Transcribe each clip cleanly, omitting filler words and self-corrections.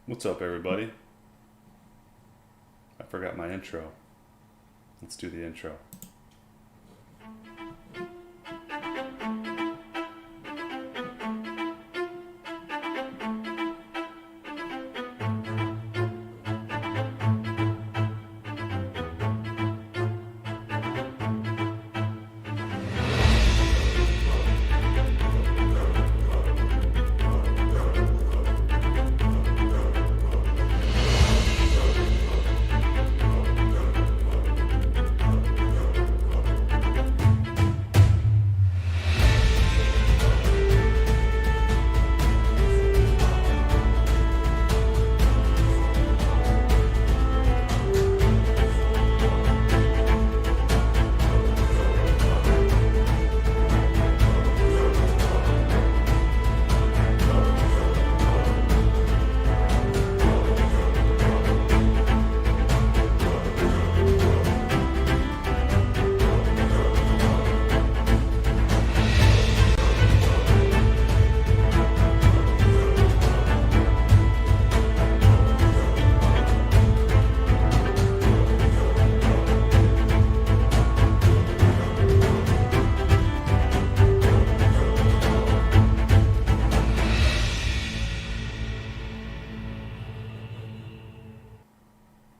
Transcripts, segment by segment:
What's up, everybody? I forgot my intro. Let's do the intro.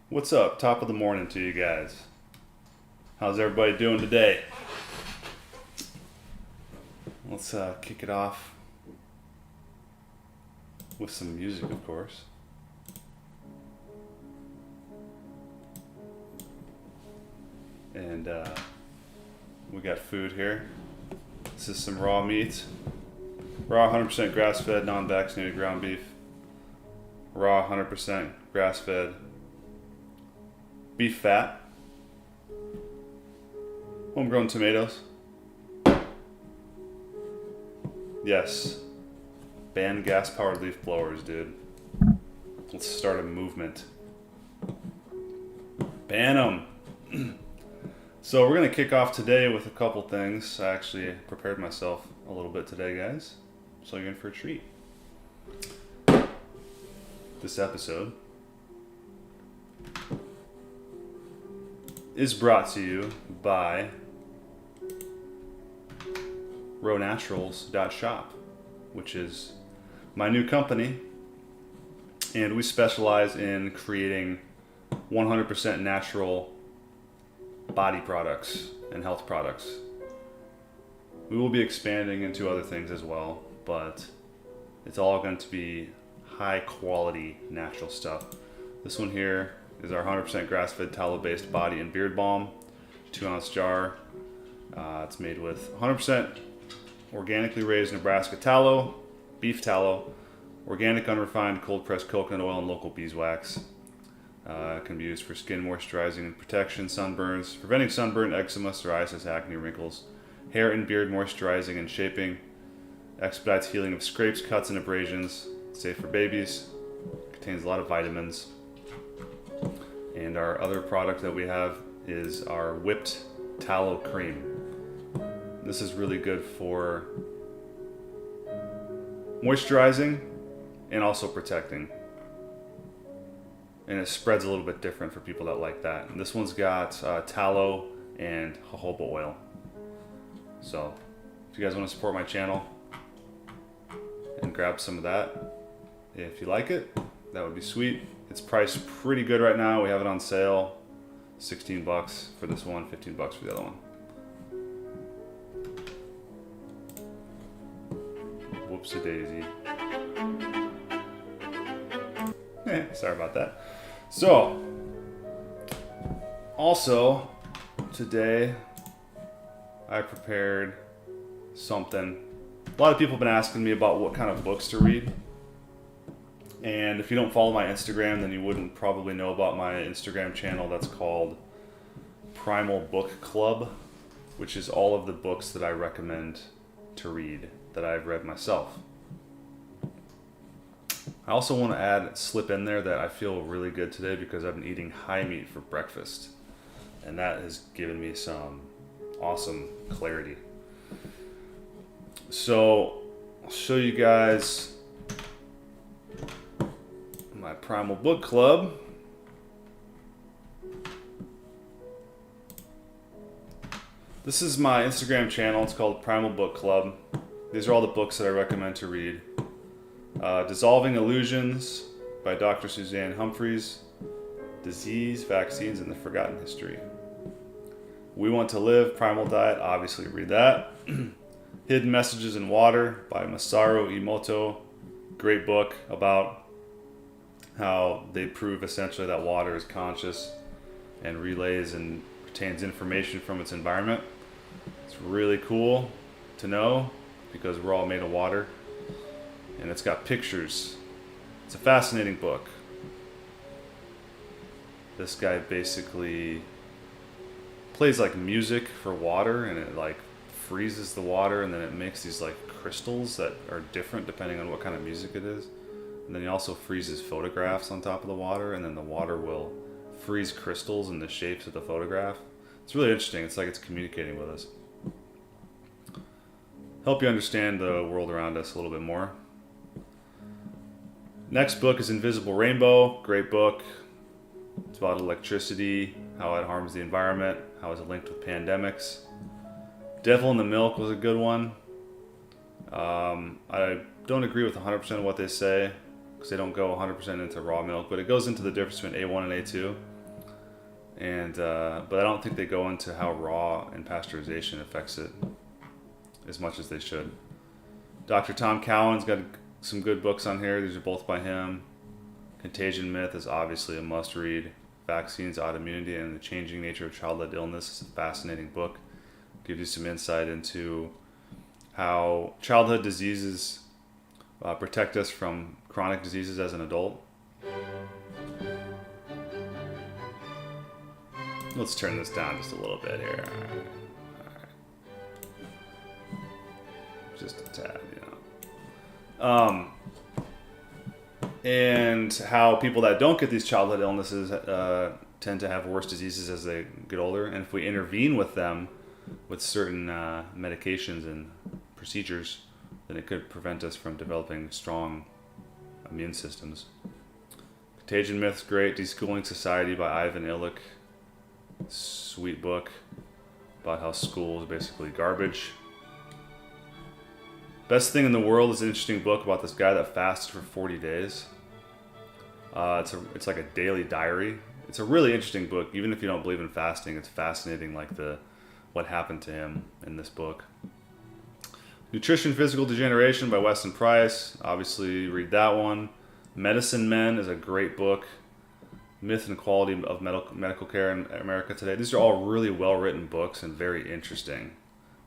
What's up? Top of the morning to you guys. How's everybody doing today? Let's kick it off with some music, of course. And we got food here. This is some raw meat. Raw 100% grass-fed, non-vaccinated ground beef. Raw 100% grass-fed beef fat. Homegrown tomatoes. Yes. Ban gas-powered leaf blowers, dude. Let's start a movement. Ban them. So we're going to kick off today with a couple things. I actually prepared myself a little bit today, guys. So you're in for a treat. This episode is brought to you by Rowe Naturals.shop, which is my new company, and we specialize in creating 100% natural body products and health products. We will be expanding into other things as well, but it's all going to be high quality natural stuff. This one here is our 100% grass-fed tallow-based body and beard balm, 2-ounce jar. It's made with 100% organically raised Nebraska tallow, beef tallow, organic unrefined cold-pressed coconut oil, and local beeswax. It can be used for skin moisturizing and protection, sunburns, preventing sunburn, eczema, psoriasis, acne, wrinkles, hair and beard moisturizing and shaping, expedites healing of scrapes, cuts, and abrasions, safe for babies, contains a lot of vitamins. And our other product that we have is our whipped tallow cream. This is really good for moisturizing and also protecting. And it spreads a little bit different for people that like that. And this one's got tallow and jojoba oil. So if you guys want to support my channel and grab some of that, if you like it, that would be sweet. It's priced pretty good right now. We have it on sale. 16 bucks for this one, 15 bucks for the other one. Whoopsie daisy. Sorry about that. So, also, today I prepared something. A lot of people have been asking me about what kind of books to read. And if you don't follow my Instagram, then you wouldn't probably know about my Instagram channel that's called Primal Book Club, which is all of the books that I recommend to read that I've read myself. I also want to slip in there that I feel really good today because I've been eating high meat for breakfast. And that has given me some awesome clarity. So I'll show you guys my Primal Book Club. This is my Instagram channel. It's called Primal Book Club. These are all the books that I recommend to read. Dissolving Illusions by Dr. Suzanne Humphries. Disease, Vaccines, and the Forgotten History. We Want to Live, Primal Diet, obviously read that. Hidden Messages in Water by Masaru Emoto. Great book about how they prove essentially that water is conscious and relays and retains information from its environment. It's really cool to know because we're all made of water. And it's got pictures. It's a fascinating book. This guy basically plays like music for water, and it like freezes the water, and then it makes these like crystals that are different depending on what kind of music it is. And then he also freezes photographs on top of the water, and then the water will freeze crystals in the shapes of the photograph. It's really interesting. It's like it's communicating with us. Help you understand the world around us a little bit more. Next book is Invisible Rainbow. Great book. It's about electricity, how it harms the environment, how it's linked with pandemics. Devil in the Milk was a good one. I don't agree with 100% of what they say because they don't go 100% into raw milk, but it goes into the difference between A1 and A2. And but I don't think they go into how raw and pasteurization affects it as much as they should. Dr. Tom Cowan's got some good books on here. These are both by him. Contagion Myth is obviously a must-read. Vaccines, Autoimmunity, and the Changing Nature of Childhood Illness is a fascinating book. Gives you some insight into how childhood diseases protect us from chronic diseases as an adult. Let's turn this down just a little bit here. All right. Just a tad, you know. And how people that don't get these childhood illnesses tend to have worse diseases as they get older. And if we intervene with them with certain medications and procedures, then it could prevent us from developing strong immune systems. Contagion Myth's great. Deschooling Society by Ivan Illich. Sweet book about how school is basically garbage. Best Thing in the World is an interesting book about this guy that fasted for 40 days. It's like a daily diary. It's a really interesting book. Even if you don't believe in fasting, it's fascinating, like what happened to him in this book. Nutrition, Physical Degeneration by Weston Price. Obviously, read that one. Medicine Men is a great book. Myth and Quality of Medical Care in America Today. These are all really well-written books and very interesting.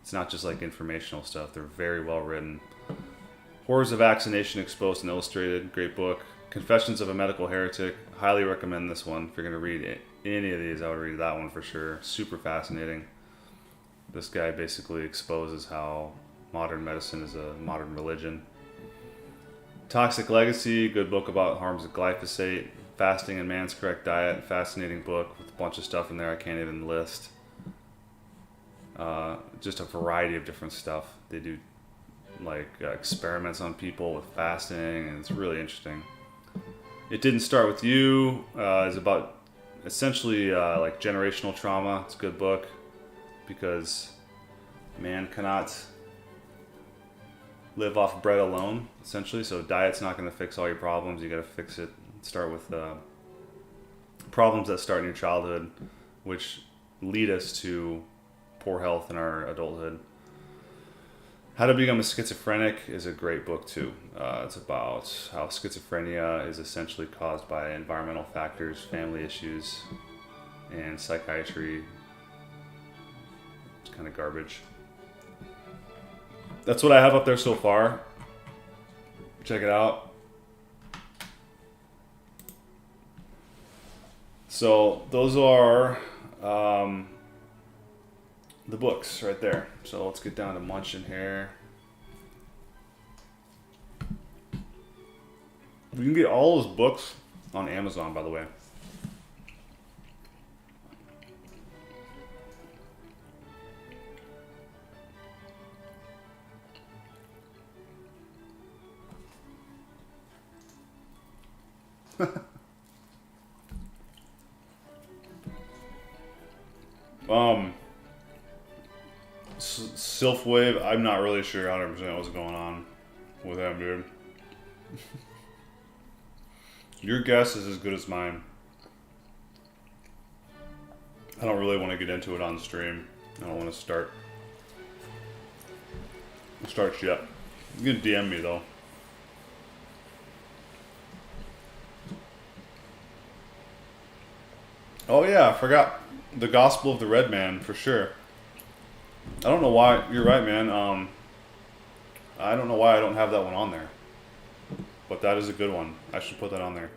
It's not just like informational stuff. They're very well written. Horrors of Vaccination Exposed and Illustrated. Great book. Confessions of a Medical Heretic. Highly recommend this one. If you're going to read any of these, I would read that one for sure. Super fascinating. This guy basically exposes how modern medicine is a modern religion. Toxic Legacy. Good book about harms of glyphosate. Fasting and Man's Correct Diet. Fascinating book with a bunch of stuff in there I can't even list. Just a variety of different stuff. They do like experiments on people with fasting, and it's really interesting. It Didn't Start With You is about essentially like generational trauma. It's a good book because man cannot live off bread alone, essentially. So diet's not going to fix all your problems. You got to fix it. Start with problems that start in your childhood, which lead us to poor health in our adulthood. How to Become a Schizophrenic is a great book too. It's about how schizophrenia is essentially caused by environmental factors, family issues, and psychiatry. It's kind of garbage. That's what I have up there so far. Check it out. So those are the books right there. So let's get down to munching here. You can get all those books on Amazon, by the way. Sylphwave, I'm not really sure 100% what's going on with him, dude. Your guess is as good as mine. I don't really want to get into it on stream. I don't want to start shit. You can DM me though. Oh yeah, I forgot the Gospel of the Red Man for sure. I don't know why. You're right, man. I don't know why I don't have that one on there, but that is a good one. I should put that on there.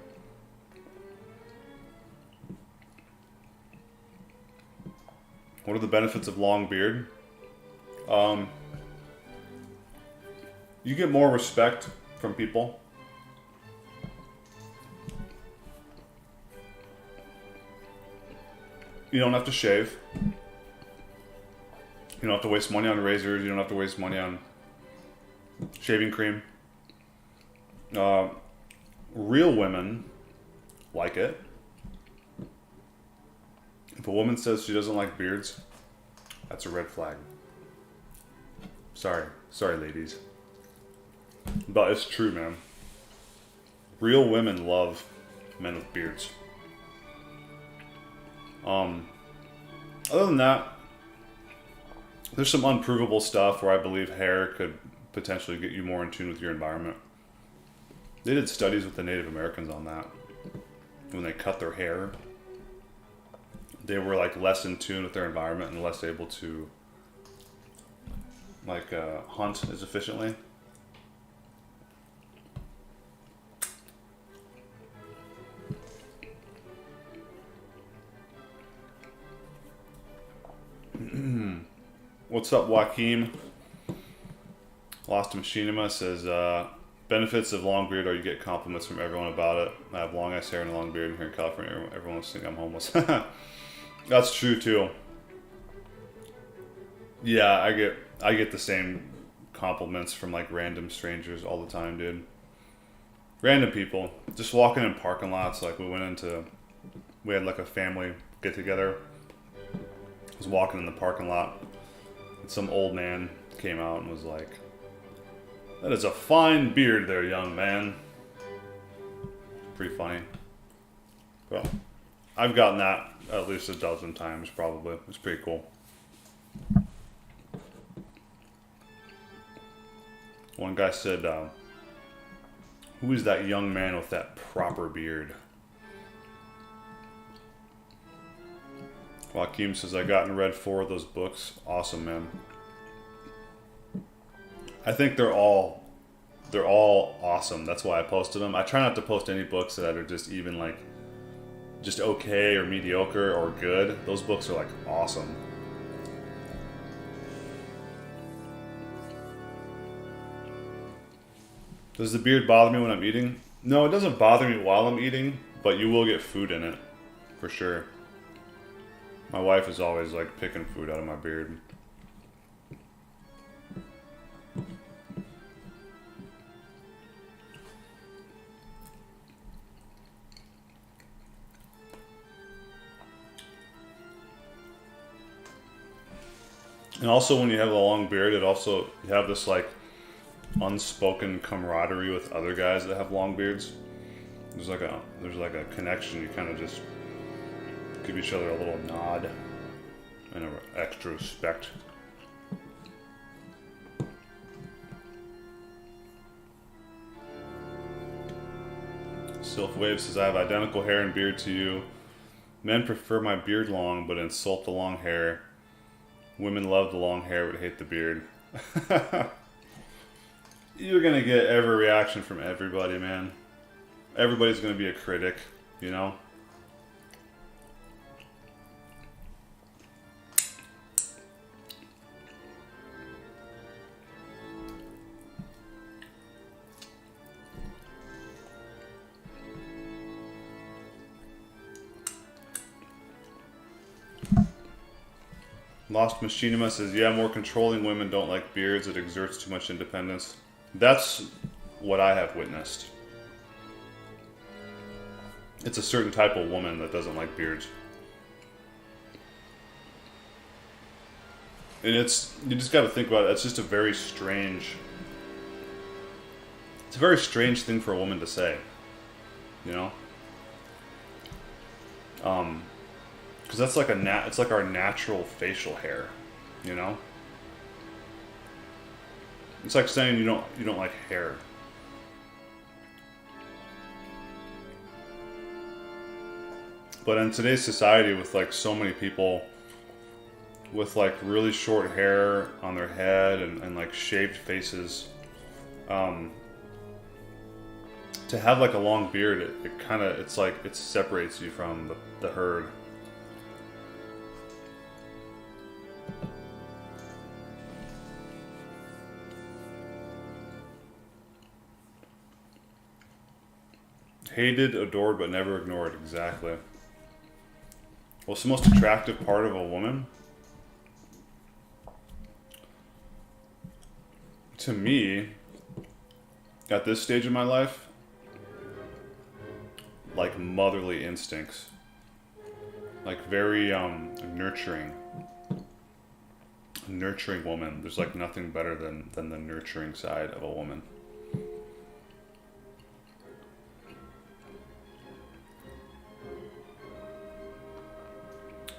What are the benefits of long beard? You get more respect from people. You don't have to shave. You don't have to waste money on razors. You don't have to waste money on shaving cream. Real women like it. If a woman says she doesn't like beards, that's a red flag. Sorry, ladies. But it's true, man. Real women love men with beards. Other than that, there's some unprovable stuff where I believe hair could potentially get you more in tune with your environment. They did studies with the Native Americans on that. When they cut their hair, they were like less in tune with their environment and less able to like hunt as efficiently. What's up, Joaquin? Lost Machinima says, benefits of long beard are you get compliments from everyone about it. I have long ass hair and a long beard, and here in California everyone will think I'm homeless. That's true too. Yeah, I get the same compliments from like random strangers all the time, dude. Random people just walking in parking lots. Like we had like a family get together. I was walking in the parking lot, and some old man came out and was like, "That is a fine beard there, young man." Pretty funny. Well, I've gotten that at least a dozen times, probably. It's pretty cool. One guy said, "Who is that young man with that proper beard?" Joaquin says, "I got and read 4 of those books." Awesome, man. I think they're all awesome. That's why I posted them. I try not to post any books that are just even like just okay or mediocre or good. Those books are like awesome. Does the beard bother me when I'm eating? No, it doesn't bother me while I'm eating, but you will get food in it for sure. My wife is always like picking food out of my beard. And also when you have a long beard, you have this like unspoken camaraderie with other guys that have long beards. There's like a connection. You kind of just give each other a little nod and an extra respect. Sylphwave says, "I have identical hair and beard to you. Men prefer my beard long but insult the long hair. Women love the long hair but hate the beard." You're gonna get every reaction from everybody, man. Everybody's gonna be a critic, you know? Lost Machinima says, "Yeah, more controlling women don't like beards. It exerts too much independence." That's what I have witnessed. It's a certain type of woman that doesn't like beards. And you just got to think about it. It's just it's a very strange thing for a woman to say, you know? Because that's like it's like our natural facial hair, you know? It's like saying you don't like hair. But in today's society, with like so many people with like really short hair on their head and like shaved faces, to have like a long beard, it's like it separates you from the herd. Hated, adored, but never ignored. Exactly. What's the most attractive part of a woman? To me, at this stage of my life, like motherly instincts. Like very nurturing woman. There's like nothing better than the nurturing side of a woman.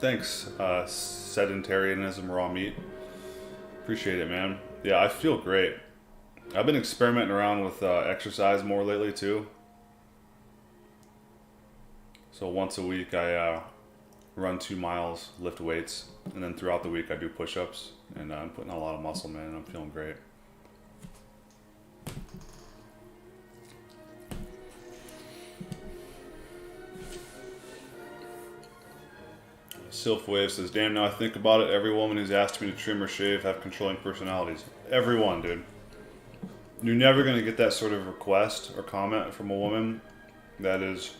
Thanks, sedentarianism raw meat. Appreciate it, man. Yeah, I feel great. I've been experimenting around with exercise more lately too. So once a week I run 2 miles, lift weights, and then throughout the week I do push-ups, and I'm putting on a lot of muscle, man, and I'm feeling great. Sylph Wave says, damn, now I think about it, every woman who's asked me to trim or shave have controlling personalities. Everyone, dude. You're never going to get that sort of request or comment from a woman that is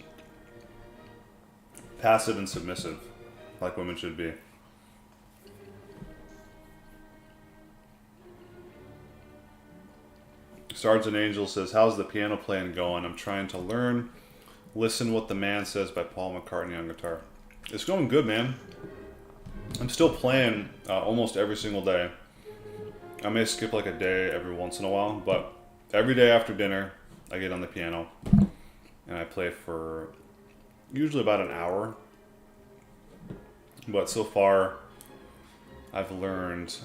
passive and submissive, like women should be. Sergeant Angel says, how's the piano playing going? I'm trying to learn Listen What the Man Says by Paul McCartney on guitar. It's going good, man. I'm still playing almost every single day. I may skip like a day every once in a while, but every day after dinner, I get on the piano and I play for usually about an hour. But so far, I've learned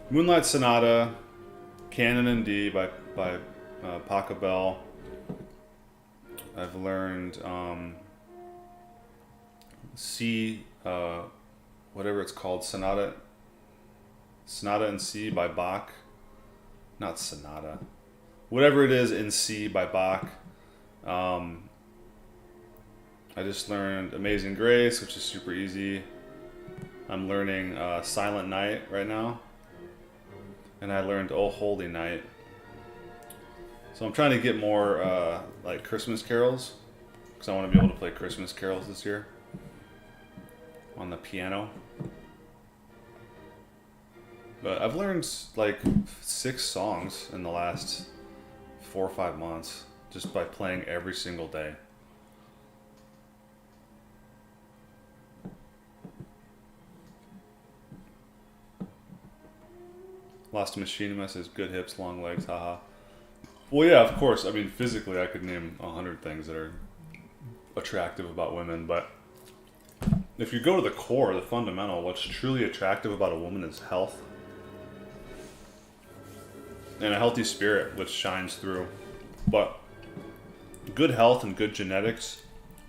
Moonlight Sonata, Canon in D by Pachelbel. I've learned C, whatever it's called, Sonata in C by Bach. Not Sonata. Whatever it is in C by Bach. I just learned Amazing Grace, which is super easy. I'm learning Silent Night right now. And I learned Oh Holy Night. So I'm trying to get more like Christmas carols, because I want to be able to play Christmas carols this year on the piano. But I've learned like 6 songs in the last 4 or 5 months just by playing every single day. Lost Machinima says, good hips, long legs, haha. Well, yeah, of course. I mean, physically, I could name 100 things that are attractive about women, but if you go to the core, the fundamental, what's truly attractive about a woman is health. And a healthy spirit, which shines through. But good health and good genetics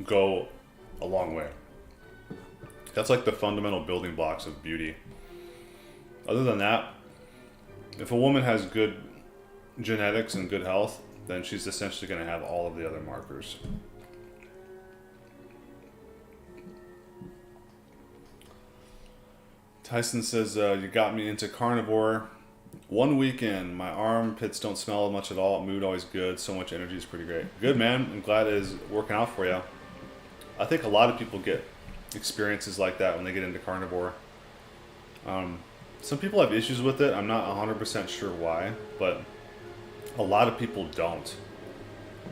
go a long way. That's like the fundamental building blocks of beauty. Other than that, if a woman has good genetics and good health, then she's essentially going to have all of the other markers. Tyson says, you got me into carnivore. 1 week in, my armpits don't smell much at all. Mood always good. So much energy is pretty great. Good, man. I'm glad it is working out for you. I think a lot of people get experiences like that when they get into carnivore. Some people have issues with it. I'm not 100% sure why, but a lot of people don't.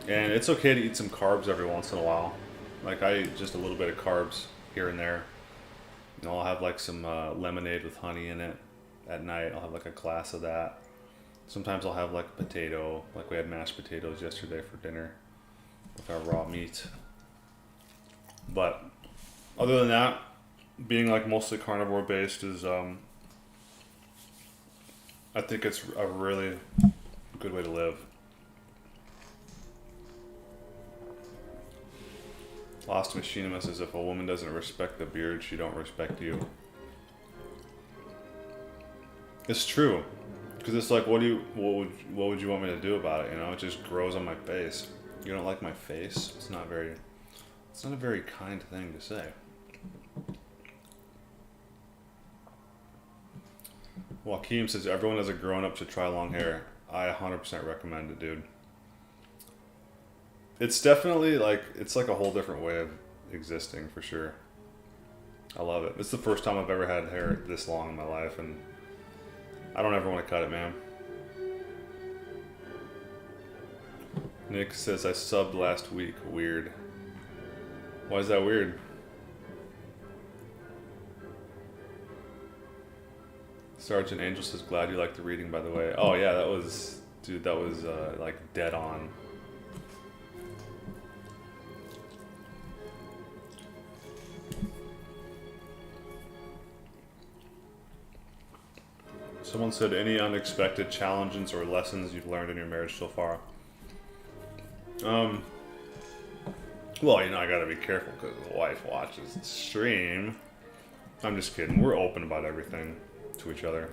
And it's okay to eat some carbs every once in a while. Like I eat just a little bit of carbs here and there. You know, I'll have like some lemonade with honey in it at night. I'll have like a glass of that. Sometimes I'll have like a potato. Like we had mashed potatoes yesterday for dinner with our raw meat. But other than that, being like mostly carnivore based is I think it's a really good way to live. Lost Machinima says if a woman doesn't respect the beard, she don't respect you. It's true, because it's like, what would you want me to do about it? You know, it just grows on my face. You don't like my face? It's not a very kind thing to say. Joaquin says everyone as a grown up should try long hair. I 100% recommend it, dude. It's definitely it's like a whole different way of existing for sure. I love it. It's the first time I've ever had hair this long in my life, and I don't ever want to cut it, man. Nick says I subbed last week. Weird. Why is that weird? Sergeant Angel says glad you liked the reading, by the way. Oh yeah, that was like dead on. Someone said, any unexpected challenges or lessons you've learned in your marriage so far? Well, you know, I gotta be careful because the wife watches the stream. I'm just kidding. We're open about everything to each other.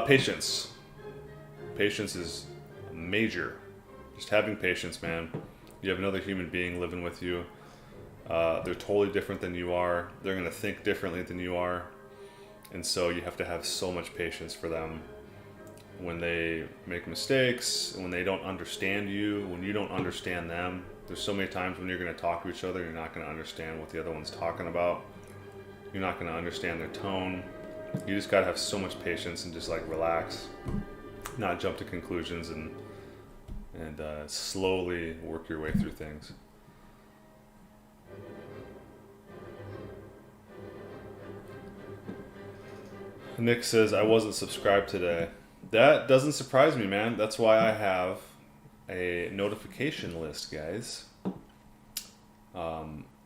Patience. Patience is major. Just having patience, man. You have another human being living with you. They're totally different than you are. They're going to think differently than you are. And so you have to have so much patience for them when they make mistakes, when they don't understand you, when you don't understand them. There's so many times when you're going to talk to each other, you're not going to understand what the other one's talking about. You're not going to understand their tone. You just got to have so much patience and just like relax, not jump to conclusions, and slowly work your way through things. Nick says, I wasn't subscribed today. That doesn't surprise me, man. That's why I have a notification list, guys.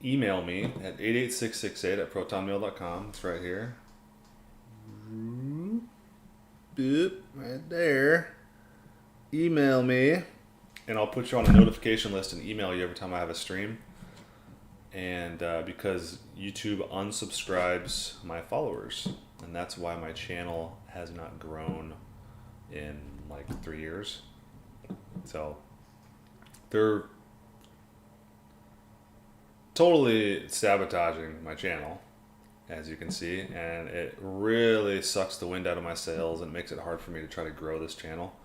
Email me at 88668@protonmail.com. It's right here. Boop, right there. Email me, and I'll put you on a notification list and email you every time I have a stream. And because YouTube unsubscribes my followers, and that's why my channel has not grown in like 3 years. So they're totally sabotaging my channel, as you can see, and it really sucks the wind out of my sails and makes it hard for me to try to grow this channel.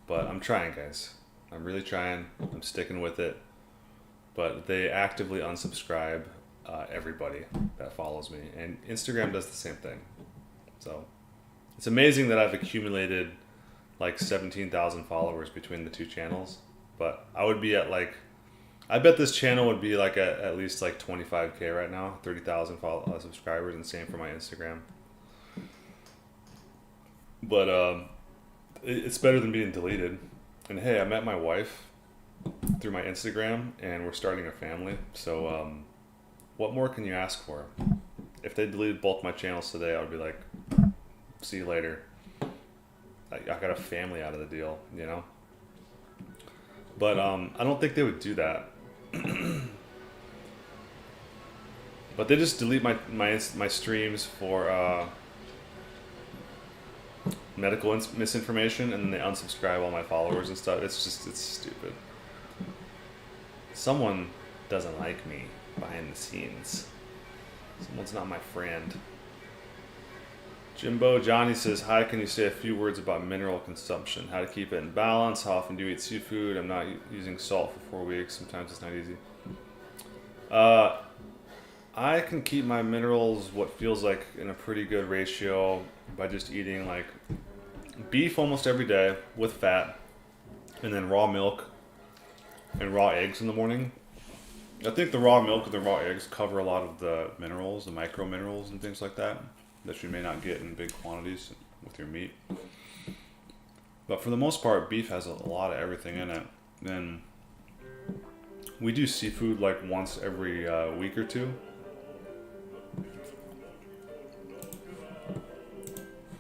But I'm trying, guys. I'm really trying. I'm sticking with it. But they actively unsubscribe everybody that follows me. And Instagram does the same thing. So it's amazing that I've accumulated like 17,000 followers between the two channels. But I would be at like, I bet this channel would be like at least like 25K right now, 30,000 subscribers, and same for my Instagram. But it's better than being deleted. And hey, I met my wife through my Instagram, and we're starting a family. So what more can you ask for? If they deleted both my channels today, I would be like, see you later. I got a family out of the deal, you know? But I don't think they would do that. But they just delete my streams for medical misinformation, and then they unsubscribe all my followers and stuff. It's stupid. Someone doesn't like me behind the scenes. Someone's not my friend. Jimbo Johnny says, hi, can you say a few words about mineral consumption? How to keep it in balance? How often do you eat seafood? I'm not using salt for 4 weeks. Sometimes it's not easy. I can keep my minerals what feels like in a pretty good ratio by just eating like beef almost every day with fat, and then raw milk and raw eggs in the morning. I think the raw milk and the raw eggs cover a lot of the minerals, the micro minerals and things like that you may not get in big quantities with your meat. But for the most part, beef has a lot of everything in it. Then we do seafood like once every week or two.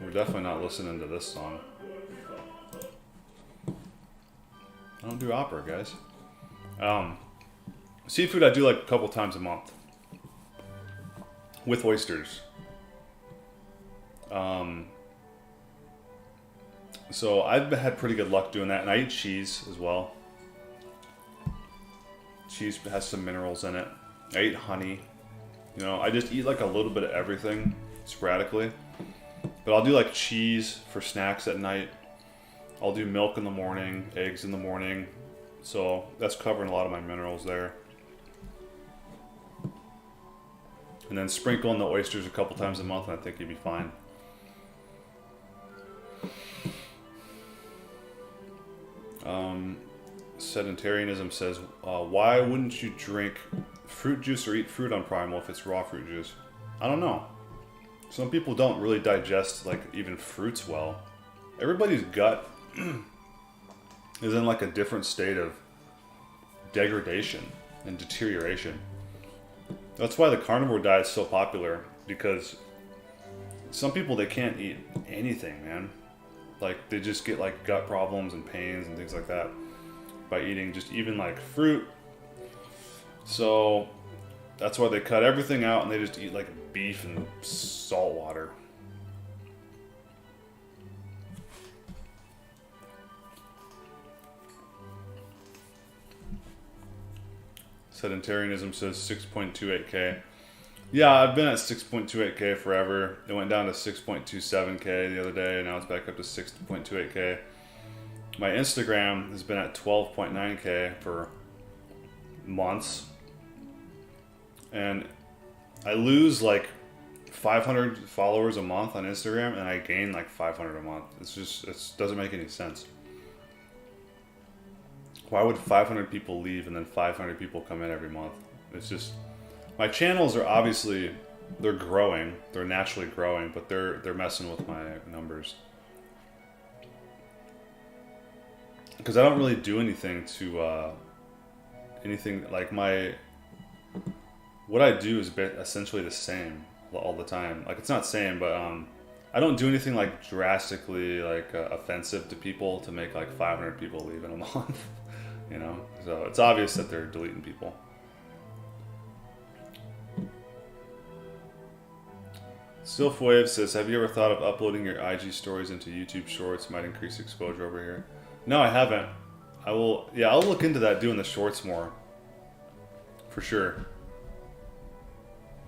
We're definitely not listening to this song. I don't do opera, guys. Seafood I do like a couple times a month. With oysters. So I've had pretty good luck doing that, and I eat cheese as well. Cheese has some minerals in it. I eat honey. You know, I just eat like a little bit of everything sporadically. But I'll do like cheese for snacks at night. I'll do milk in the morning, eggs in the morning. So that's covering a lot of my minerals there. And then sprinkle in the oysters a couple times a month, and I think you'd be fine. Sedentarianism says, why wouldn't you drink fruit juice or eat fruit on Primal if it's raw fruit juice? I don't know. Some people don't really digest like even fruits well. Everybody's gut is in like a different state of degradation and deterioration. That's why the carnivore diet is so popular, because some people, they can't eat anything, man. Like they just get like gut problems and pains and things like that by eating just even like fruit. So that's why they cut everything out and they just eat like beef and salt water. Sedentarianism says 6.28K. Yeah, I've been at 6.28K forever. It went down to 6.27K the other day, and now it's back up to 6.28K. My Instagram has been at 12.9K for months. And I lose like 500 followers a month on Instagram, and I gain like 500 a month. It doesn't make any sense. Why would 500 people leave and then 500 people come in every month? It's just, my channels are obviously, they're growing, they're naturally growing, but they're messing with my numbers. Because I don't really do anything to, anything, like what I do is essentially the same all the time. Like, it's not same, but I don't do anything like drastically like offensive to people to make like 500 people leave in a month. You know, so it's obvious that they're deleting people. Sylphwave says, have you ever thought of uploading your IG stories into YouTube Shorts? Might increase exposure over here. No, I haven't. I will, yeah, I'll look into that, doing the shorts more. For sure.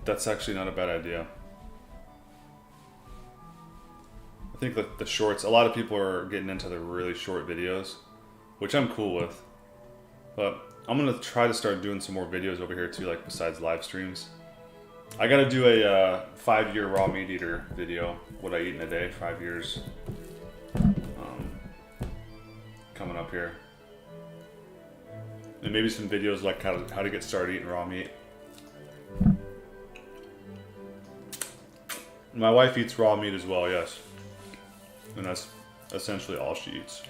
That's actually not a bad idea. I think that the shorts, a lot of people are getting into the really short videos, which I'm cool with. But I'm going to try to start doing some more videos over here too, like besides live streams. I got to do a 5-year raw meat eater video, what I eat in a day, 5 years. Coming up here. And maybe some videos like how to get started eating raw meat. My wife eats raw meat as well, yes. And that's essentially all she eats.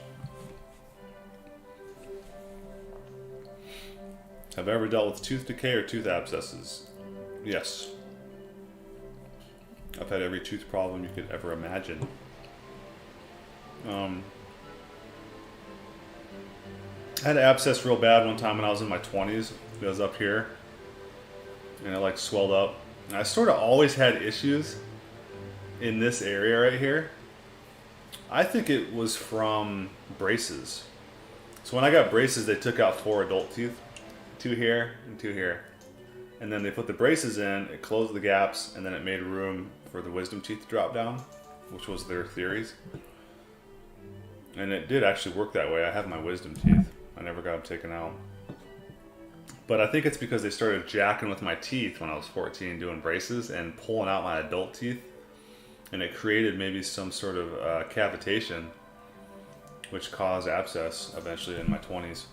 Have I ever dealt with tooth decay or tooth abscesses? Yes. I've had every tooth problem you could ever imagine. I had an abscess real bad one time when I was in my 20s. It was up here. And it like swelled up. And I sort of always had issues in this area right here. I think it was from braces. So when I got braces, they took out 4 adult teeth. 2 here and 2 here. And then they put the braces in, it closed the gaps, and then it made room for the wisdom teeth to drop down, which was their theories. And it did actually work that way. I have my wisdom teeth. I never got them taken out. But I think it's because they started jacking with my teeth when I was 14 doing braces and pulling out my adult teeth. And it created maybe some sort of cavitation, which caused abscess eventually in my 20s.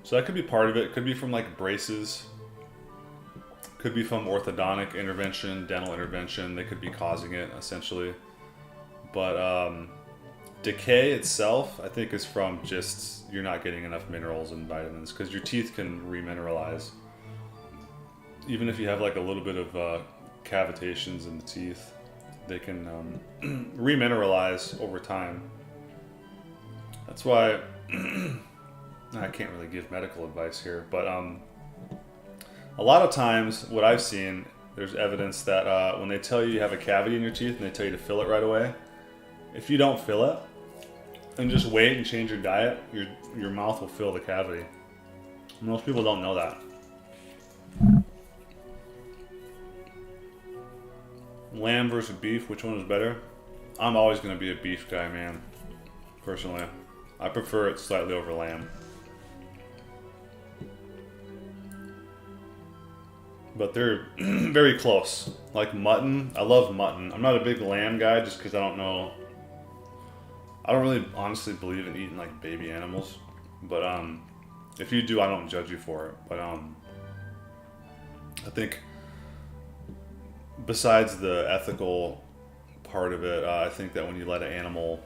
So that could be part of it. Could be from like braces. Could be from orthodontic intervention, dental intervention. They could be causing it essentially. But decay itself, I think, is from just you're not getting enough minerals and vitamins, because your teeth can remineralize. Even if you have like a little bit of cavitations in the teeth, they can remineralize over time. That's why I can't really give medical advice here, but a lot of times what I've seen, there's evidence that when they tell you you have a cavity in your teeth and they tell you to fill it right away, if you don't fill it and just wait and change your diet, your mouth will fill the cavity. Most people don't know that. Lamb versus beef, which one is better? I'm always going to be a beef guy, man. Personally, I prefer it slightly over lamb. But they're very close. Like mutton, I love mutton. I'm not a big lamb guy just because I don't know. I don't really honestly believe in eating like baby animals. But if you do, I don't judge you for it. But I think besides the ethical part of it, I think that when you let an animal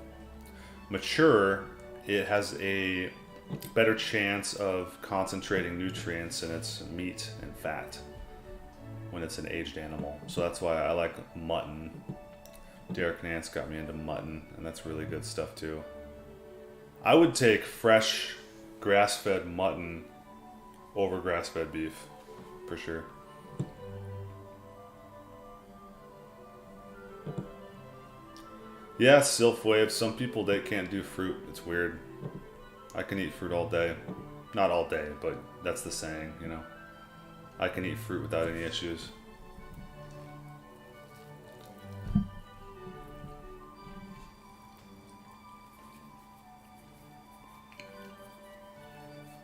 mature, it has a better chance of concentrating nutrients in its meat and fat when it's an aged animal. So that's why I like mutton. Derek Nance got me into mutton, and that's really good stuff too. I would take fresh grass-fed mutton over grass-fed beef, for sure. Yeah, Sylph Wave. Some people, they can't do fruit. It's weird. I can eat fruit all day. Not all day, but that's the saying, you know. I can eat fruit without any issues.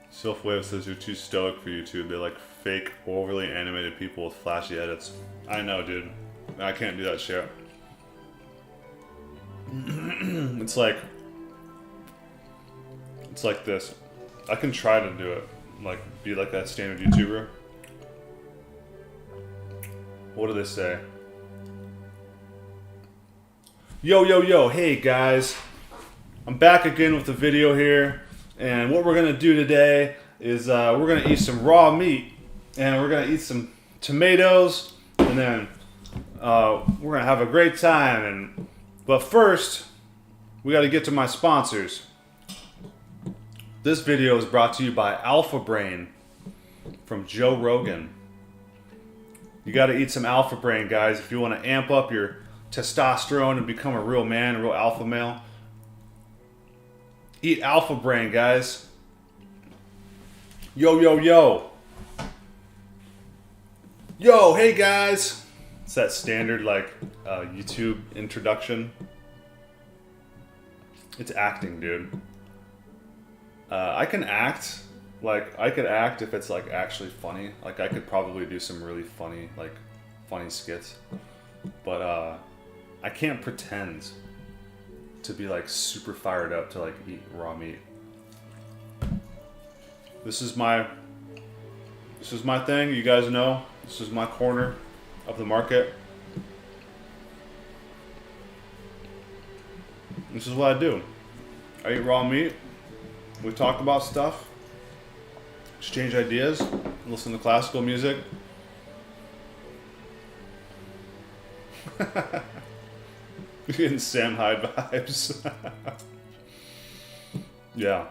Sylph Wave says you're too stoic for YouTube. They like fake, overly animated people with flashy edits. I know, dude. I can't do that shit. It's like this. I can try to do it, like be like that standard YouTuber. What do they say? Yo, hey guys, I'm back again with the video here, and what we're gonna do today is we're gonna eat some raw meat, and we're gonna eat some tomatoes, and then we're gonna have a great time. But first, we got to get to my sponsors. This video is brought to you by Alpha Brain from Joe Rogan. You got to eat some Alpha Brain, guys, if you want to amp up your testosterone and become a real man, a real alpha male. Eat Alpha Brain, guys. Yo. Yo, hey guys. It's that standard like YouTube introduction. It's acting, dude. I can act. Like, I could act if it's like actually funny. Like, I could probably do some really funny skits. But I can't pretend to be like super fired up to like eat raw meat. This is my thing. You guys know. This is my corner of the market. This is what I do. I eat raw meat. We talk about stuff. Exchange ideas. Listen to classical music. You're getting Sam Hyde vibes. Yeah.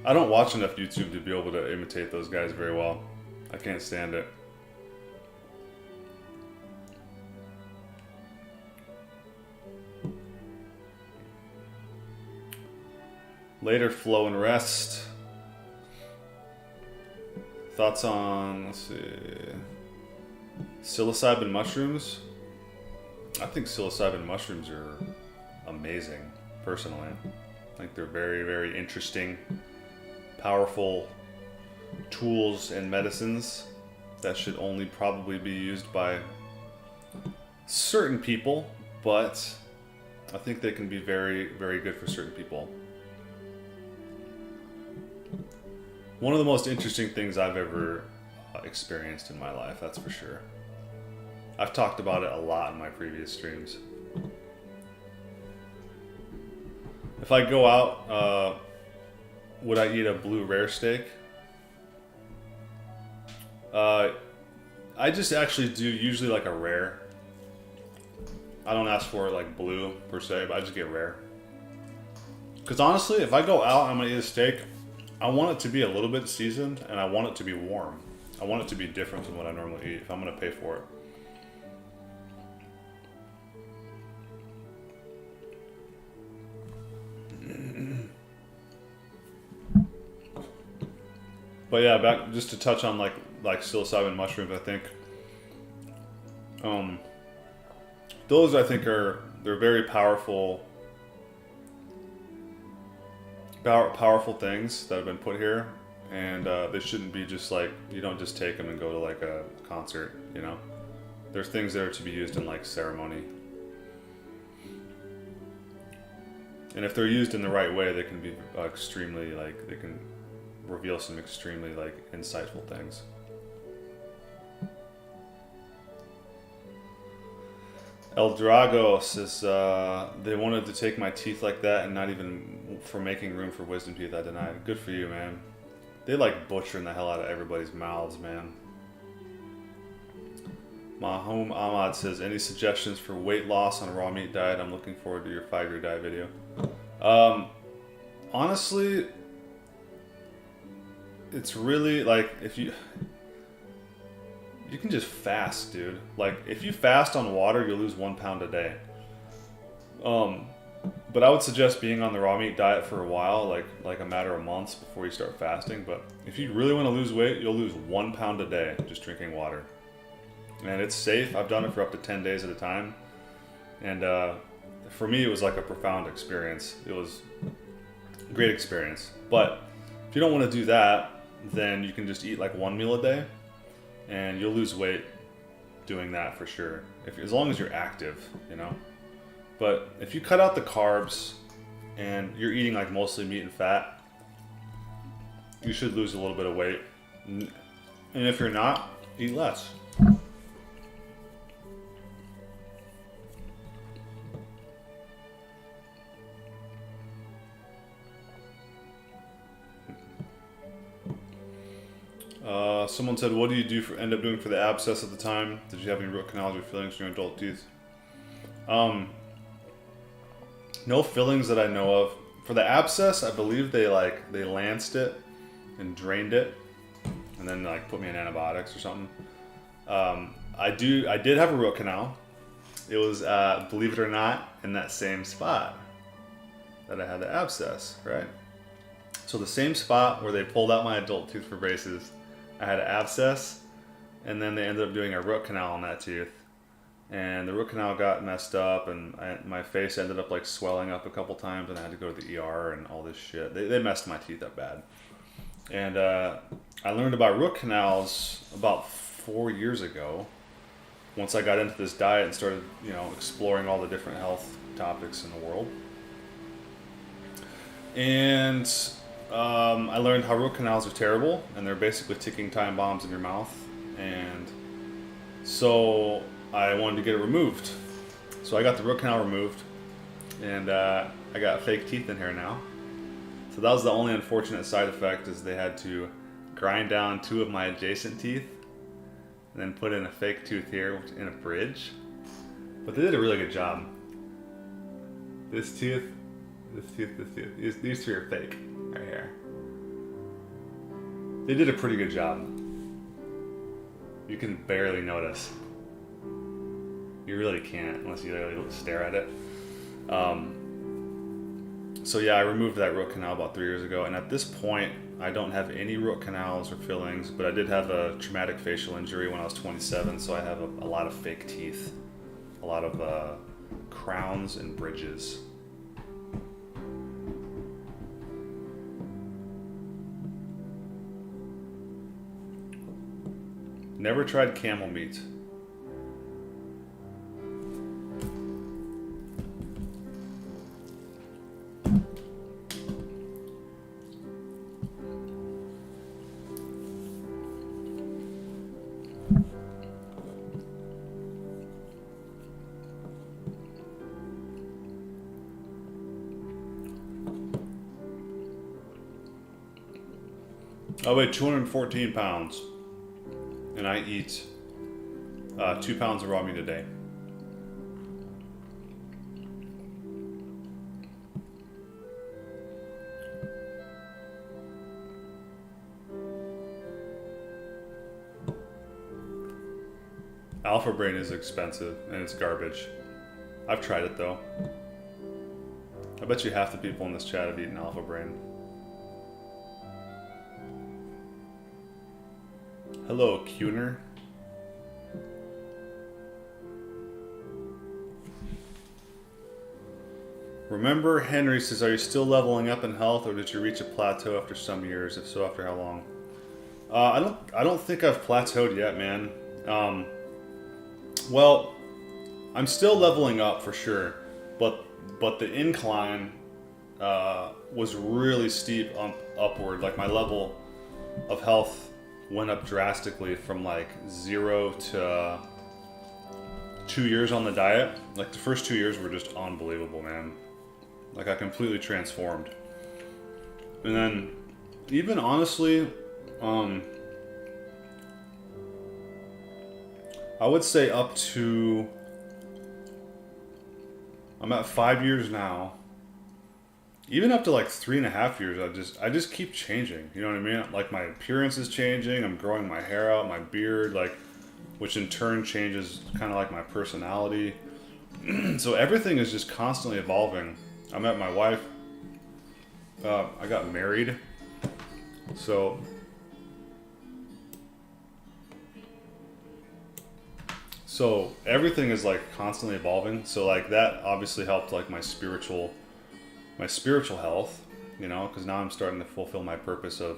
I don't watch enough YouTube to be able to imitate those guys very well. I can't stand it. Later, flow and rest. Thoughts on, let's see, psilocybin mushrooms? I think psilocybin mushrooms are amazing, personally. I think they're very, very interesting, powerful tools and medicines that should only probably be used by certain people, but I think they can be very, very good for certain people. One of the most interesting things I've ever experienced in my life, that's for sure. I've talked about it a lot in my previous streams. If I go out, would I eat a blue rare steak? I just actually do usually like a rare. I don't ask for like blue per se, but I just get rare. Because honestly, if I go out and I'm gonna eat a steak, I want it to be a little bit seasoned and I want it to be warm. I want it to be different than what I normally eat if I'm gonna pay for it. But yeah, back just to touch on like psilocybin mushrooms, I think those I think they're very powerful things that have been put here, and they shouldn't be just like, you don't just take them and go to like a concert, you know. There's things that are to be used in like ceremony, and if they're used in the right way, they can be extremely like, they can reveal some extremely like insightful things. El Drago says they wanted to take my teeth like that and not even for making room for wisdom teeth. I denied. Good for you, man. They like butchering the hell out of everybody's mouths, man. Mahom Ahmad says, any suggestions for weight loss on a raw meat diet? I'm looking forward to your 5-year diet video. Honestly, it's really like, if you can just fast, dude. Like if you fast on water, you'll lose 1 pound a day. But I would suggest being on the raw meat diet for a while, like a matter of months before you start fasting. But if you really want to lose weight, you'll lose 1 pound a day just drinking water. And it's safe. I've done it for up to 10 days at a time. And for me, it was like a profound experience. It was a great experience. But if you don't want to do that, then you can just eat like 1 meal a day, and you'll lose weight doing that for sure. As long as you're active, you know. But if you cut out the carbs and you're eating like mostly meat and fat, you should lose a little bit of weight. And if you're not, eat less. Someone said, what do you end up doing for the abscess at the time? Did you have any root canals or fillings in your adult teeth? No fillings that I know of. For the abscess, I believe they lanced it and drained it and then like put me in antibiotics or something. I did have a root canal. It was, believe it or not, in that same spot that I had the abscess, right? So the same spot where they pulled out my adult tooth for braces, I had an abscess, and then they ended up doing a root canal on that tooth. And the root canal got messed up, and my face ended up like swelling up a couple times, and I had to go to the ER and all this shit. They messed my teeth up bad. And I learned about root canals about 4 years ago, once I got into this diet and started, you know, exploring all the different health topics in the world. And I learned how root canals are terrible, and they're basically ticking time bombs in your mouth. And so I wanted to get it removed. So I got the root canal removed, and I got fake teeth in here now. So that was the only unfortunate side effect, is they had to grind down 2 of my adjacent teeth and then put in a fake tooth here in a bridge. But they did a really good job. This tooth, these 3 are fake right here. They did a pretty good job. You can barely notice. You really can't unless you really stare at it. So yeah, I removed that root canal about 3 years ago, and at this point, I don't have any root canals or fillings, but I did have a traumatic facial injury when I was 27, so I have a lot of fake teeth. A lot of crowns and bridges. Never tried camel meat. I weigh 214 pounds, and I eat 2 pounds of raw meat a day. Alpha Brain is expensive, and it's garbage. I've tried it, though. I bet you half the people in this chat have eaten Alpha Brain. Hello, Cuner. Remember, Henry says, are you still leveling up in health, or did you reach a plateau after some years? If so, after how long? I don't think I've plateaued yet, man. Well, I'm still leveling up for sure, but the incline was really steep upward. Like, my level of health went up drastically from like 0 to 2 years on the diet. Like, the first 2 years were just unbelievable, man. Like, I completely transformed. And then, even honestly, I would say up to, I'm at 5 years now. Even up to like 3.5 years, I just keep changing. You know what I mean? Like, my appearance is changing. I'm growing my hair out, my beard, like, which in turn changes kind of like my personality. So everything is just constantly evolving. I met my wife. I got married. So everything is like constantly evolving. So like that obviously helped like my spiritual health, you know, because now I'm starting to fulfill my purpose of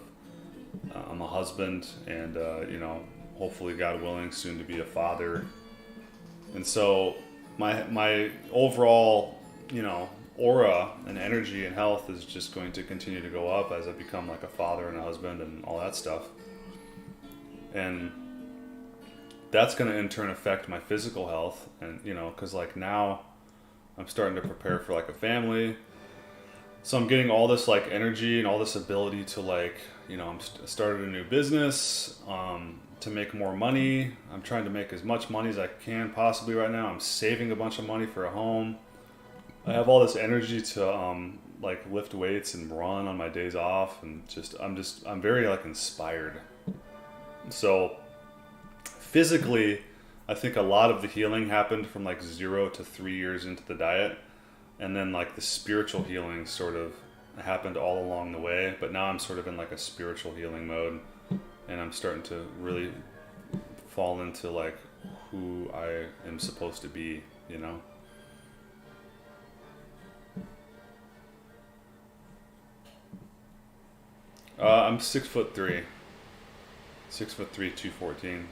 I'm a husband and you know, hopefully God willing soon to be a father. And so my overall, you know, aura and energy and health is just going to continue to go up as I become like a father and a husband and all that stuff. And that's going to in turn affect my physical health. And, you know, because like now I'm starting to prepare for like a family. So I'm getting all this like energy and all this ability to like, you know, I'm started a new business to make more money. I'm trying to make as much money as I can possibly right now. I'm saving a bunch of money for a home. I have all this energy to like lift weights and run on my days off, and I'm very like inspired. So physically, I think a lot of the healing happened from like 0 to 3 years into the diet. And then like the spiritual healing sort of happened all along the way. But now I'm sort of in like a spiritual healing mode. And I'm starting to really fall into like who I am supposed to be, you know? I'm 6'3". 6'3", 214.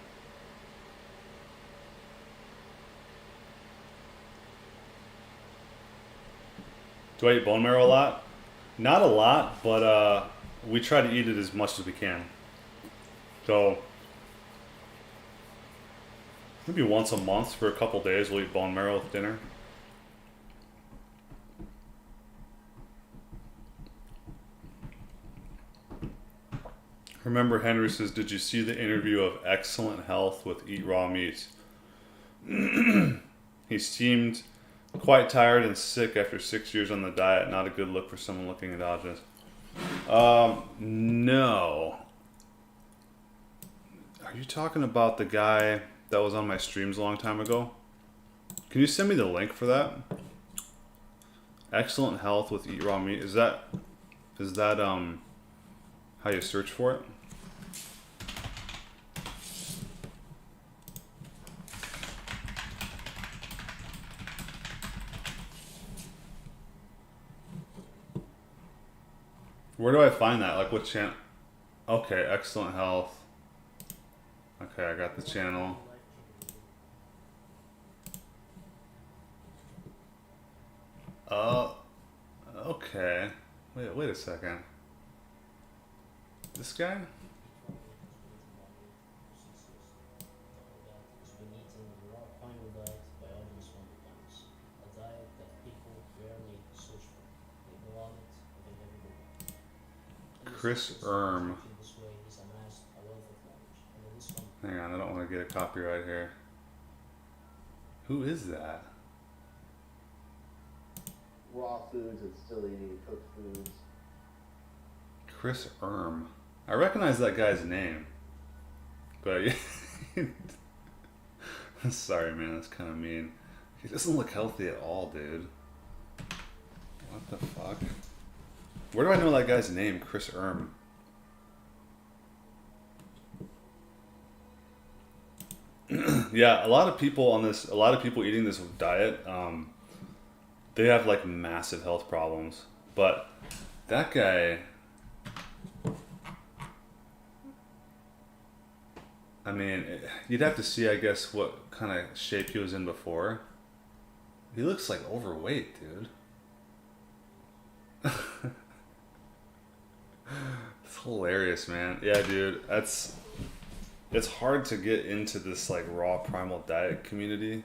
Do I eat bone marrow a lot? Not a lot, but we try to eat it as much as we can. So maybe once a month for a couple days we'll eat bone marrow with dinner. Remember, Henry says, did you see the interview of Excellent Health with Eat Raw Meat? He seemed quite tired and sick after 6 years on the diet. Not a good look for someone looking endogenous. No. Are you talking about the guy that was on my streams a long time ago? Can you send me the link for that? Excellent Health with Eat Raw Meat. Is that how you search for it? Where do I find that? Like what channel? Okay, excellent health. Okay, I got the channel. Oh, okay. Wait a second. This guy? Chris Erm. Hang on, I don't want to get a copyright here. Who is that? Raw foods and still eating cooked foods. Chris Erm. I recognize that guy's name. But yeah. Sorry, man, that's kind of mean. He doesn't look healthy at all, dude. What the fuck? Where do I know that guy's name? Chris Erm. Yeah, a lot of people eating this diet, they have like massive health problems. But that guy, I mean, you'd have to see, I guess, what kind of shape he was in before. He looks like overweight, dude. It's hilarious, man. Yeah, dude, it's hard to get into this like raw primal diet community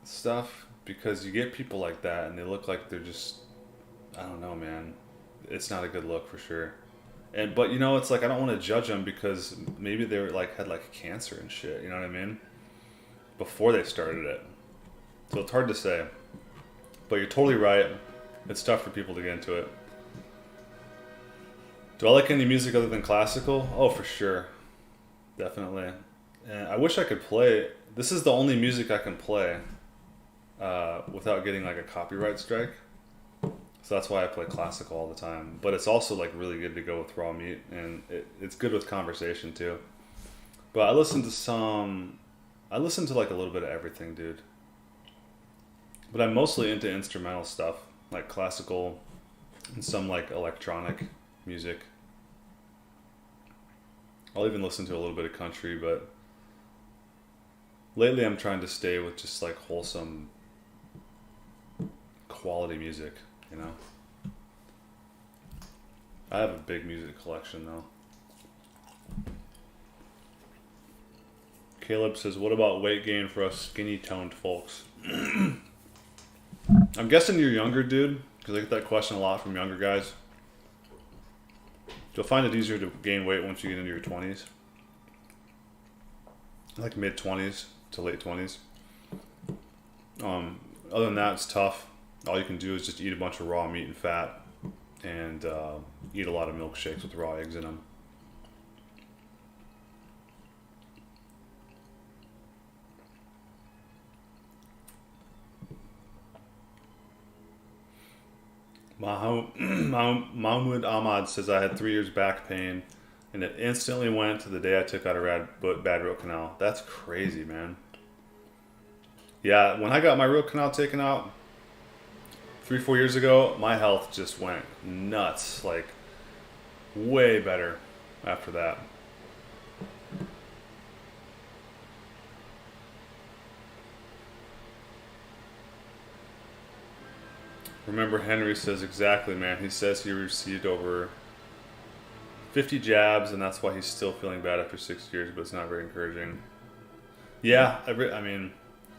stuff because you get people like that and they look like they're just, I don't know, man. It's not a good look for sure. But you know, it's like I don't want to judge them because maybe they were like had like cancer and shit, you know what I mean? Before they started it. So it's hard to say. But you're totally right. It's tough for people to get into it. Do I like any music other than classical? Oh, for sure. Definitely. And I wish I could play. This is the only music I can play without getting like a copyright strike. So that's why I play classical all the time. But it's also like really good to go with raw meat, and it's good with conversation too. But I listen to like a little bit of everything, dude. But I'm mostly into instrumental stuff, like classical and some like electronic music. I'll even listen to a little bit of country, but lately I'm trying to stay with just like wholesome quality music, you know? I have a big music collection though. Caleb says, what about weight gain for us skinny toned folks? I'm guessing you're younger, dude, because I get that question a lot from younger guys. You'll find it easier to gain weight once you get into your 20s. Like mid 20s to late 20s. Other than that, it's tough. All you can do is just eat a bunch of raw meat and fat and eat a lot of milkshakes with raw eggs in them. Mahmoud Ahmad says, I had 3 years back pain and it instantly went to the day I took out a bad root canal. That's crazy, man. Yeah, when I got my root canal taken out 3-4 years ago, my health just went nuts. Like, way better after that. Remember, Henry says exactly, man. He says he received over 50 jabs, and that's why he's still feeling bad after 6 years, but it's not very encouraging. Yeah, I mean,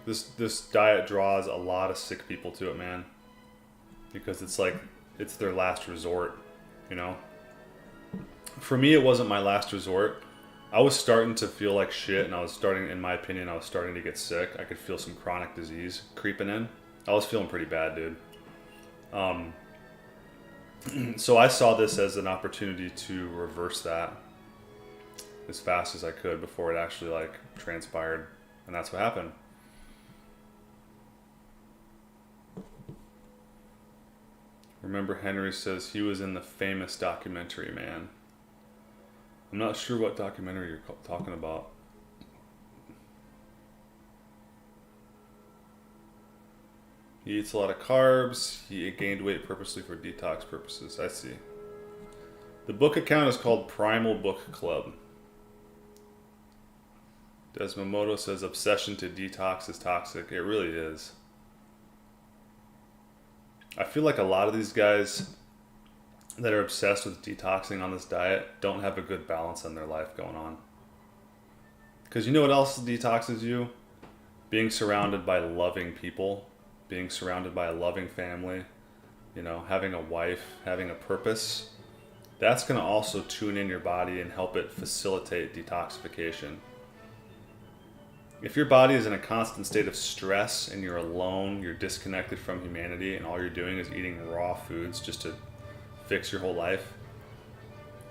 this diet draws a lot of sick people to it, man. Because it's like, it's their last resort, you know? For me, it wasn't my last resort. I was starting to feel like shit, and in my opinion, I was starting to get sick. I could feel some chronic disease creeping in. I was feeling pretty bad, dude. So I saw this as an opportunity to reverse that as fast as I could before it actually like transpired, and that's what happened. Remember, Henry says he was in the famous documentary, man. I'm not sure what documentary you're talking about. He eats a lot of carbs. He gained weight purposely for detox purposes. I see. The book account is called Primal Book Club. Desmomoto says obsession to detox is toxic. It really is. I feel like a lot of these guys that are obsessed with detoxing on this diet don't have a good balance in their life going on. Because you know what else detoxes you? Being surrounded by loving people, being surrounded by a loving family, you know, having a wife, having a purpose. That's going to also tune in your body and help it facilitate detoxification. If your body is in a constant state of stress and you're alone, you're disconnected from humanity, and all you're doing is eating raw foods just to fix your whole life,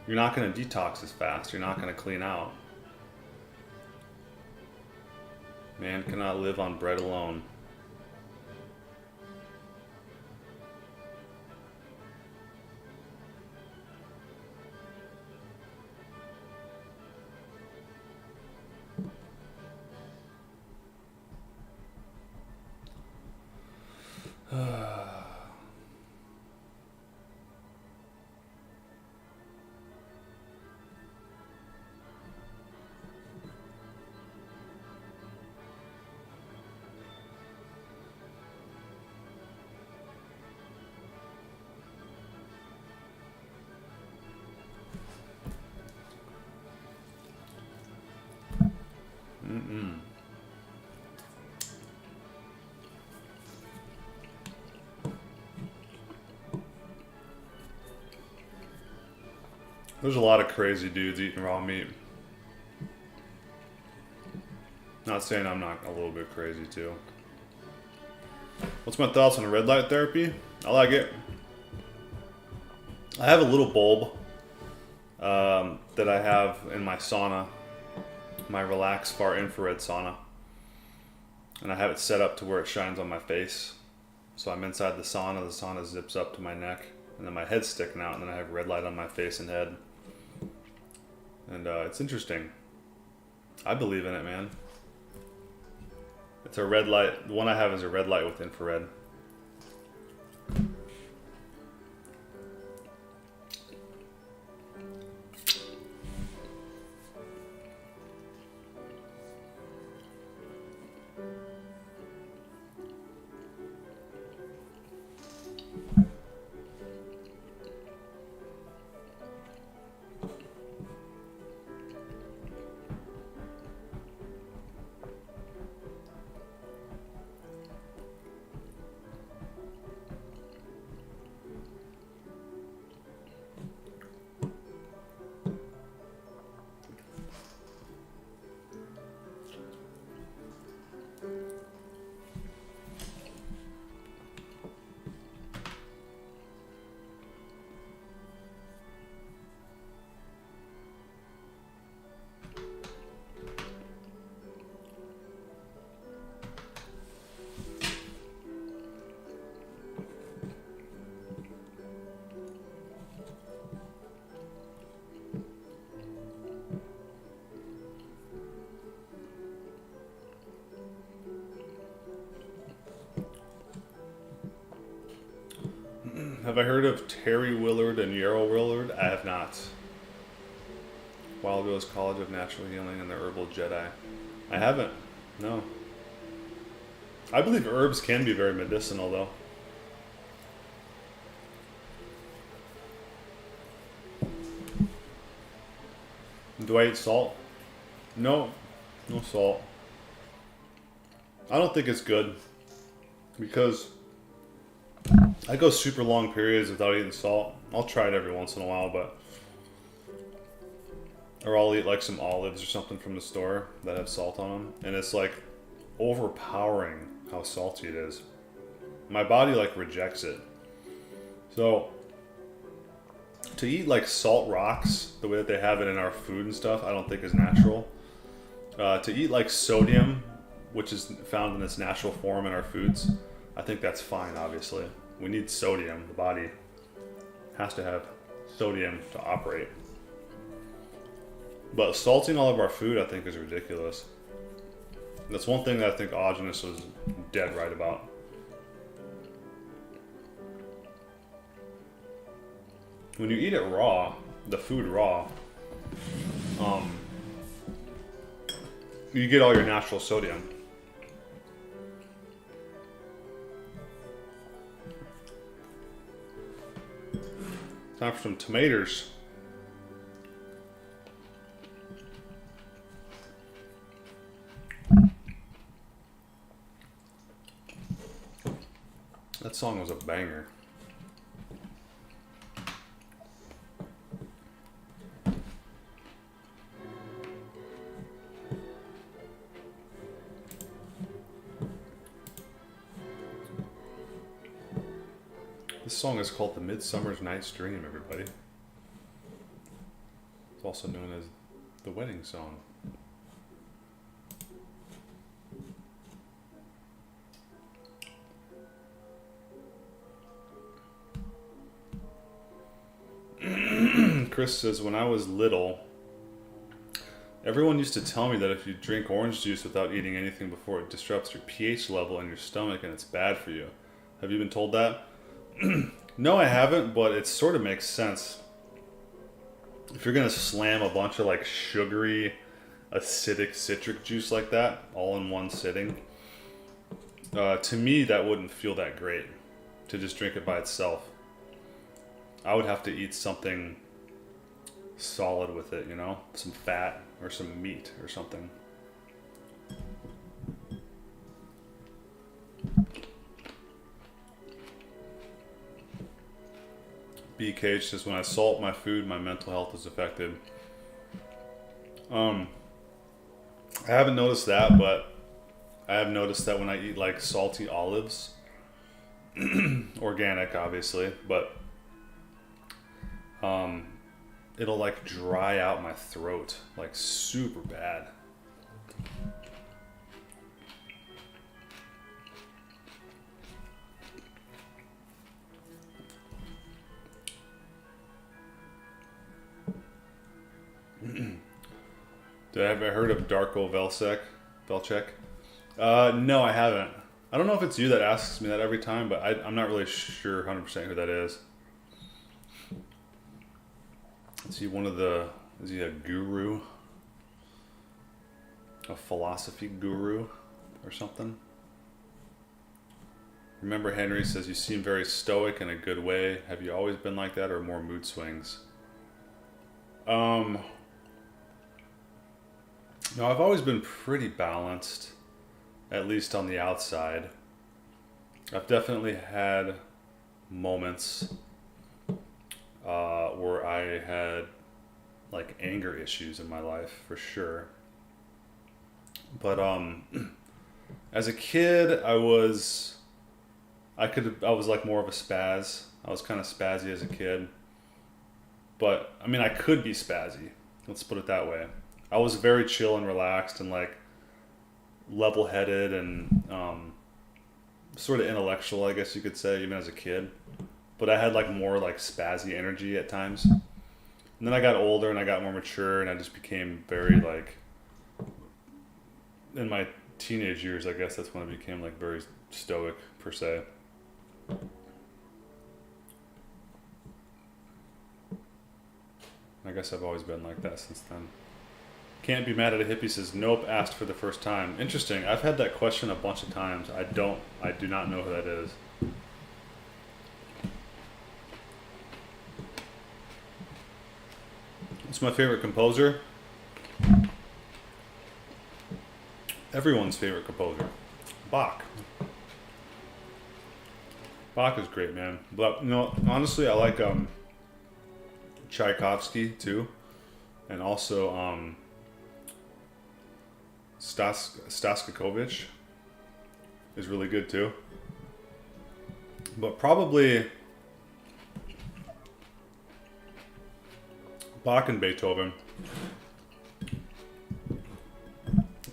you're not going to detox as fast. You're not going to clean out. Man cannot live on bread alone. There's a lot of crazy dudes eating raw meat. Not saying I'm not a little bit crazy too. What's my thoughts on red light therapy? I like it. I have a little bulb that I have in my sauna, my Relax Far Infrared sauna. And I have it set up to where it shines on my face. So I'm inside the sauna zips up to my neck, and then my head's sticking out, and then I have red light on my face and head. And it's interesting. I believe in it, man. It's a red light. The one I have is a red light with infrared. Have I heard of Terry Willard and Yarrow Willard? I have not. Wild Rose College of Natural Healing and the Herbal Jedi. I haven't. No. I believe herbs can be very medicinal, though. Do I eat salt? No. No salt. I don't think it's good. Because I go super long periods without eating salt. I'll try it every once in a while, but... Or I'll eat like some olives or something from the store that have salt on them. And it's like overpowering how salty it is. My body like rejects it. So to eat like salt rocks, the way that they have it in our food and stuff, I don't think is natural. To eat like sodium, which is found in its natural form in our foods, I think that's fine, obviously. We need sodium. The body has to have sodium to operate. But salting all of our food, I think, is ridiculous. That's one thing that I think Augenus was dead right about. When you eat it raw, the food raw, you get all your natural sodium. Time for some tomatoes. That song was a banger. This song is called The Midsummer's Night's Dream, everybody. It's also known as the wedding song. Chris says, when I was little, everyone used to tell me that if you drink orange juice without eating anything before, it disrupts your pH level in your stomach and it's bad for you. Have you been told that? No, I haven't, but it sort of makes sense. If you're going to slam a bunch of like sugary, acidic citric juice like that all in one sitting, to me that wouldn't feel that great to just drink it by itself. I would have to eat something solid with it, you know, some fat or some meat or something. BK says, when I salt my food, my mental health is affected. I haven't noticed that, but I have noticed that when I eat like salty olives, organic obviously, but it'll like dry out my throat like super bad. Did I ever heard of Darko Velcek? No, I haven't. I don't know if it's you that asks me that every time, but I'm not really sure 100% who that is. Is he is he a guru? A philosophy guru or something? Remember, Henry says, you seem very stoic in a good way. Have you always been like that or more mood swings? No, I've always been pretty balanced, at least on the outside. I've definitely had moments where I had like anger issues in my life, for sure. But as a kid, I was like more of a spaz. I was kind of spazzy as a kid. But I mean, I could be spazzy. Let's put it that way. I was very chill and relaxed and like level-headed and sort of intellectual, I guess you could say, even as a kid. But I had like more like spazzy energy at times. And then I got older and I got more mature and I just became very like, in my teenage years, I guess that's when I became like very stoic per se. I guess I've always been like that since then. Can't be mad at a hippie says, nope, asked for the first time. Interesting. I've had that question a bunch of times. I do not know who that is. What's my favorite composer? Everyone's favorite composer. Bach. Bach is great, man. But, you know, honestly, I like Tchaikovsky, too. And also, Stastakovich is really good too. But probably Bach and Beethoven.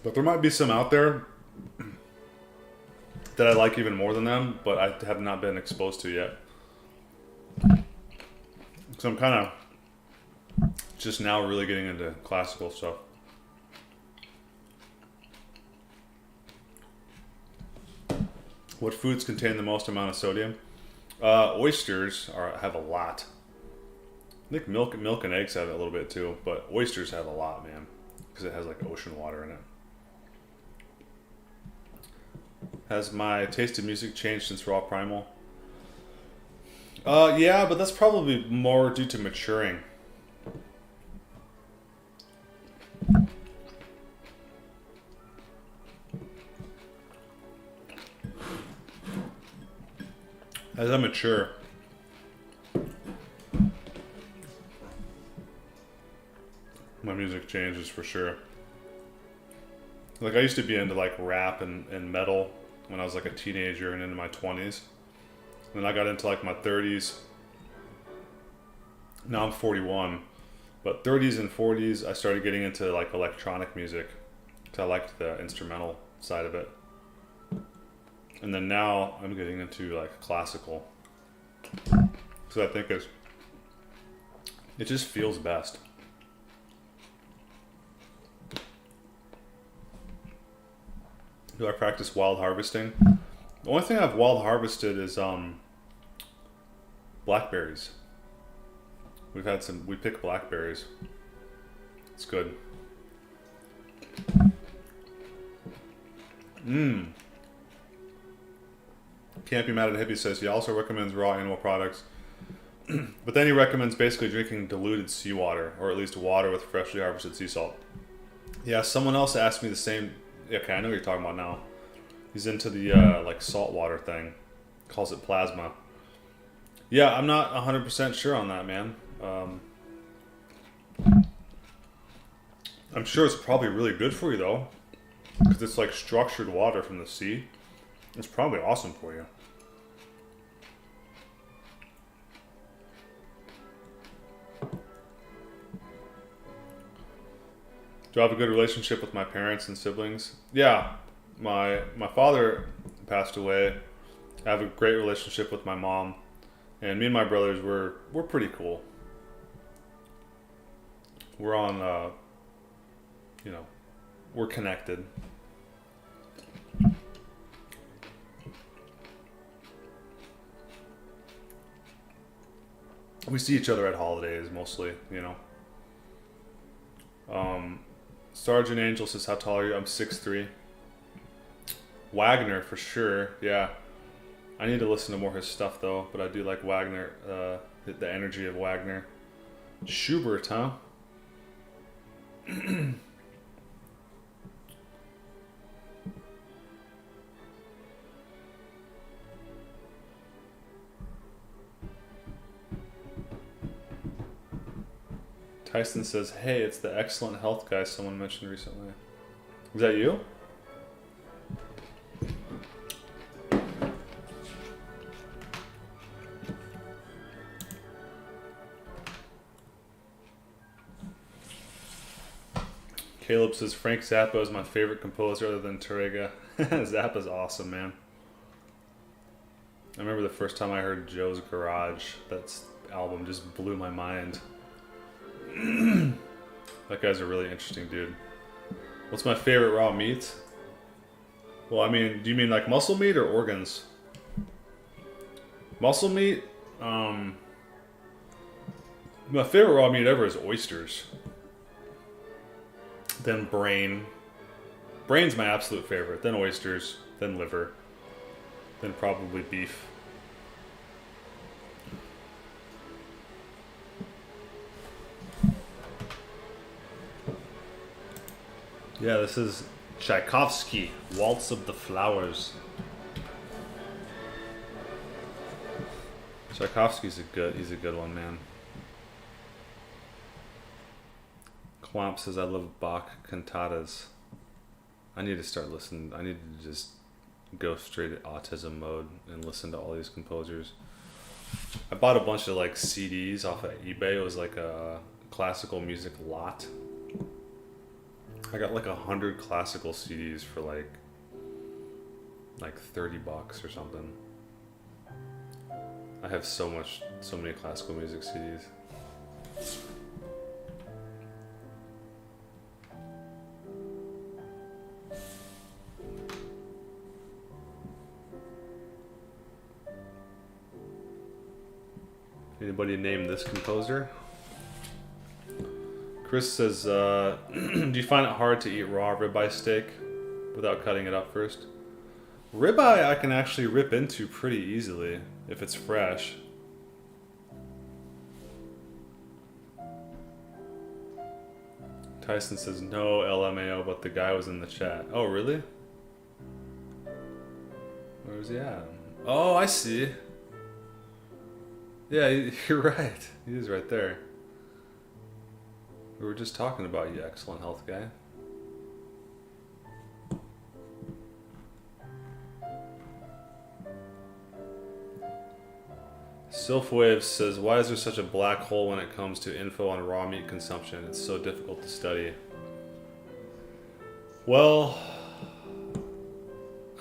But there might be some out there that I like even more than them, but I have not been exposed to yet. So I'm kind of just now really getting into classical stuff. What foods contain the most amount of sodium? Oysters have a lot. I think milk and eggs have it a little bit too, but oysters have a lot, man, because it has like ocean water in it. Has my taste in music changed since Raw Primal? Yeah, but that's probably more due to maturing. As I mature, my music changes for sure. Like, I used to be into like rap and metal when I was like a teenager and into my 20s. Then I got into like my 30s. Now I'm 41. But 30s and 40s, I started getting into like electronic music because I liked the instrumental side of it. And then now I'm getting into like classical because I think it just feels best. Do I practice wild harvesting? The only thing I've wild harvested is blackberries. We pick blackberries. It's good. Can't Be Mad at Hippie says he also recommends raw animal products. But then he recommends basically drinking diluted seawater, or at least water with freshly harvested sea salt. Yeah, someone else asked me the same. Okay, I know what you're talking about now. He's into the like salt water thing. Calls it plasma. Yeah, I'm not 100% sure on that, man. I'm sure it's probably really good for you though, because it's like structured water from the sea. It's probably awesome for you. Do I have a good relationship with my parents and siblings? Yeah, my father passed away. I have a great relationship with my mom, and me and my brothers we're pretty cool. We're on, we're connected. We see each other at holidays mostly, you know. Sergeant Angel says, how tall are you? I'm 6'3". Wagner, for sure, yeah. I need to listen to more of his stuff, though, but I do like Wagner, the energy of Wagner. Schubert, huh? Tyson says, hey, it's the excellent health guy someone mentioned recently. Is that you? Caleb says, Frank Zappa is my favorite composer other than Torrega. Zappa's awesome, man. I remember the first time I heard Joe's Garage. That album just blew my mind. That guy's a really interesting dude. What's my favorite raw meat? Well, I mean, do you mean like muscle meat or organs? Muscle meat? My favorite raw meat ever is oysters. Then brain. Brain's my absolute favorite. Then oysters. Then liver. Then probably beef. Yeah, this is Tchaikovsky, Waltz of the Flowers. Tchaikovsky's he's a good one, man. Clomp says, I love Bach cantatas. I need to start listening. I need to just go straight at autism mode and listen to all these composers. I bought a bunch of like CDs off of eBay. It was like a classical music lot. I got like 100 classical CDs for like $30 or something. I have so many classical music CDs. Anybody name this composer? Chris says, do you find it hard to eat raw ribeye steak without cutting it up first? Ribeye I can actually rip into pretty easily if it's fresh. Tyson says no LMAO, but the guy was in the chat. Oh, really? Where is he at? Oh, I see. Yeah, you're right. He is right there. We were just talking about you, excellent health guy. Sylphwave says, why is there such a black hole when it comes to info on raw meat consumption? It's so difficult to study. Well,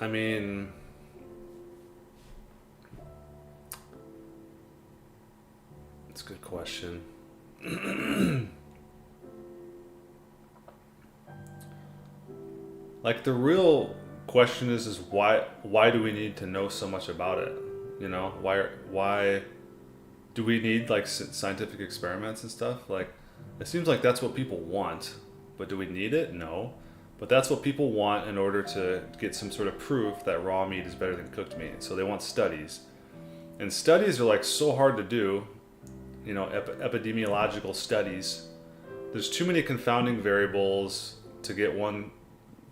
I mean, it's a good question. Like, the real question is why do we need to know so much about it? You know, why do we need like scientific experiments and stuff? Like, it seems like that's what people want, but do we need it? No. But that's what people want in order to get some sort of proof that raw meat is better than cooked meat. So they want studies. And studies are like so hard to do, you know, epidemiological studies. There's too many confounding variables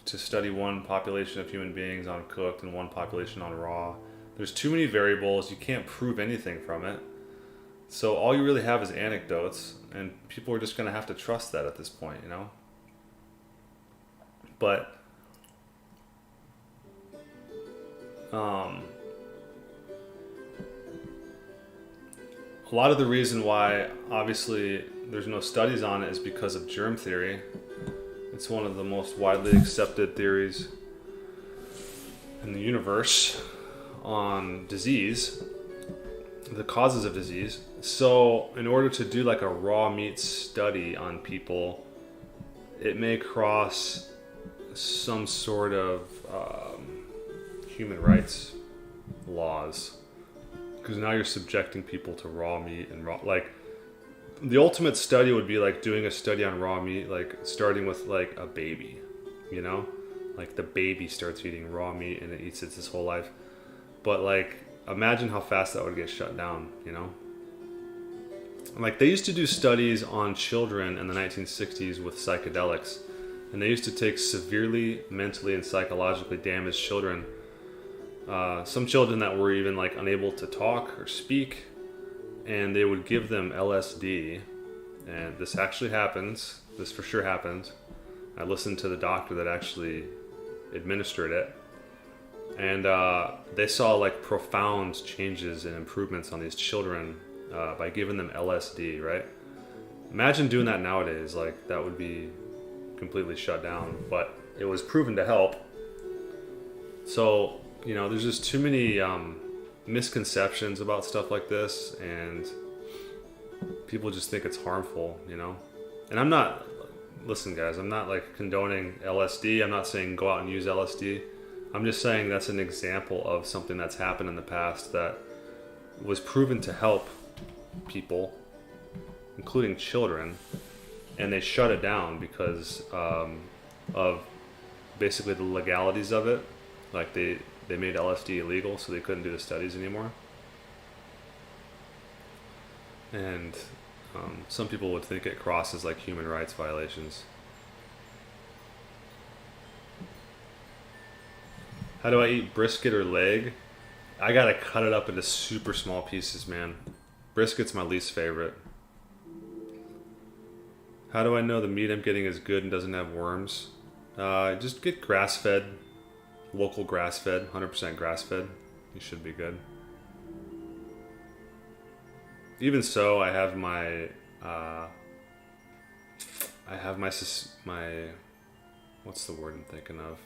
to study one population of human beings on cooked and one population on raw. There's too many variables. You can't prove anything from it. So all you really have is anecdotes, and people are just going to have to trust that at this point, you know? But a lot of the reason why obviously there's no studies on it is because of germ theory. It's one of the most widely accepted theories in the universe on disease, the causes of disease. So in order to do like a raw meat study on people, it may cross some sort of human rights laws, because now you're subjecting people to raw meat and raw, like, the ultimate study would be like doing a study on raw meat, like starting with like a baby, you know, like the baby starts eating raw meat and it eats it its whole life. But like, imagine how fast that would get shut down, you know? Like, they used to do studies on children in the 1960s with psychedelics, and they used to take severely mentally and psychologically damaged children, some children that were even like unable to talk or speak, and they would give them LSD. And this actually happens. This for sure happened. I listened to the doctor that actually administered it, and they saw like profound changes and improvements on these children by giving them LSD, right? Imagine doing that nowadays. Like, that would be completely shut down, but it was proven to help. So, you know, there's just too many misconceptions about stuff like this, and people just think it's harmful, you know? And I'm not, listen guys, I'm not like condoning LSD. I'm not saying go out and use LSD. I'm just saying that's an example of something that's happened in the past that was proven to help people, including children, and they shut it down because of basically the legalities of it. Like, they made LSD illegal, so they couldn't do the studies anymore. And some people would think it crosses like human rights violations. How do I eat brisket or leg? I gotta cut it up into super small pieces, man. Brisket's my least favorite. How do I know the meat I'm getting is good and doesn't have worms? Just get grass-fed, local grass-fed, 100% grass-fed. You should be good. Even so, I have my what's the word I'm thinking of?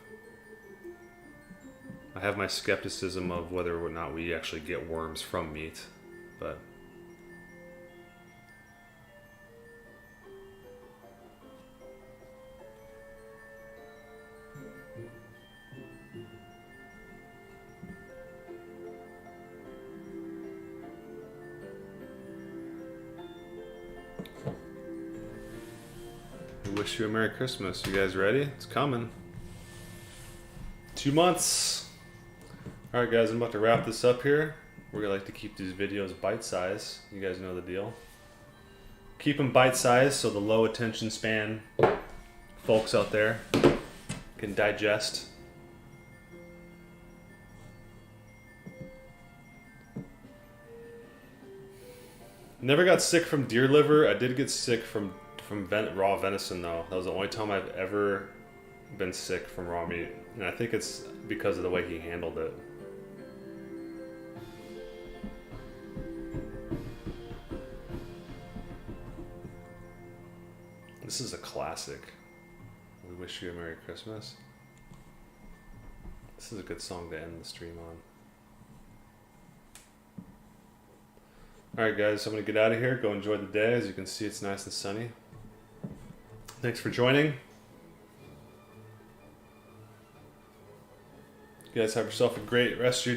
I have my skepticism of whether or not we actually get worms from meat, but Wish you a Merry Christmas. You guys ready? It's coming. 2 months. Alright guys, I'm about to wrap this up here. We're gonna like to keep these videos bite-sized. You guys know the deal. Keep them bite-sized so the low attention span folks out there can digest. Never got sick from deer liver. I did get sick from raw venison though. That was the only time I've ever been sick from raw meat. And I think it's because of the way he handled it. This is a classic. We Wish You a Merry Christmas. This is a good song to end the stream on. Alright guys, I'm going to get out of here. Go enjoy the day. As you can see, it's nice and sunny. Thanks for joining. You guys have yourself a great rest of your